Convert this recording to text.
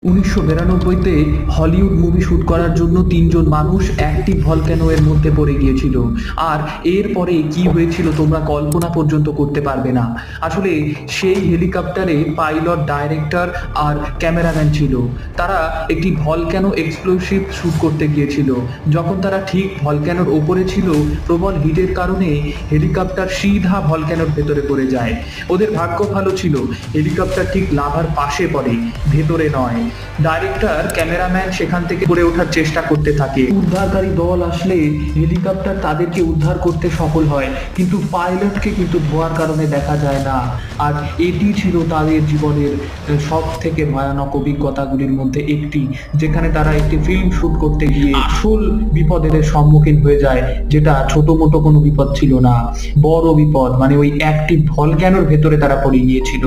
1992-তে Hollywood movie shoot করার জন্য তিনজন মানুষ অ্যাক্টিভ ভলক্যানো এর মধ্যে পড়ে গিয়েছিল। আর এরপরে কি হয়েছিল তোমরা কল্পনা পর্যন্ত করতে পারবে না। আসলে সেই হেলিকপ্টারে পাইলট, ডাইরেক্টর আর ক্যামেরাম্যান ছিল। তারা একটি ভলক্যানো এক্সপ্লোসিভ শুট করতে গিয়েছিল। যখন তারা ঠিক ভলক্যানোর ওপরে ছিল, প্রবল হিটের কারণে হেলিকপ্টার সিধা ভলক্যানোর ভেতরে পড়ে যায়। ওদের ভাগ্য ভালো ছিল, হেলিকপ্টার ঠিক লাভার পাশে পড়ে, ভেতরে নয়। ডাইরেক্টর, ক্যামেরাম্যান সেখান থেকে পড়ে ওঠার চেষ্টা করতে থাকে। উদ্ধারকারী দল আসলে হেলিকপ্টার তাদেরকে উদ্ধার করতে সফল হয়, কিন্তু পাইলটকে কিন্তু ধোঁয়ার কারণে দেখা যায় না। আর এটি ছিল তাদের জীবনের সব থেকে ভয়ানক অভিজ্ঞতাগুলির মধ্যে একটি, যেখানে তারা একটি ফিল্ম শুট করতে গিয়ে আসল বিপদের সম্মুখীন হয়ে যায়, যেটা ছোট মোটো কোনো বিপদ ছিল না, বড় বিপদ। মানে ওই অ্যাক্টিভ ভলক্যানোর ভেতরে তারা পড়ে গিয়েছিল।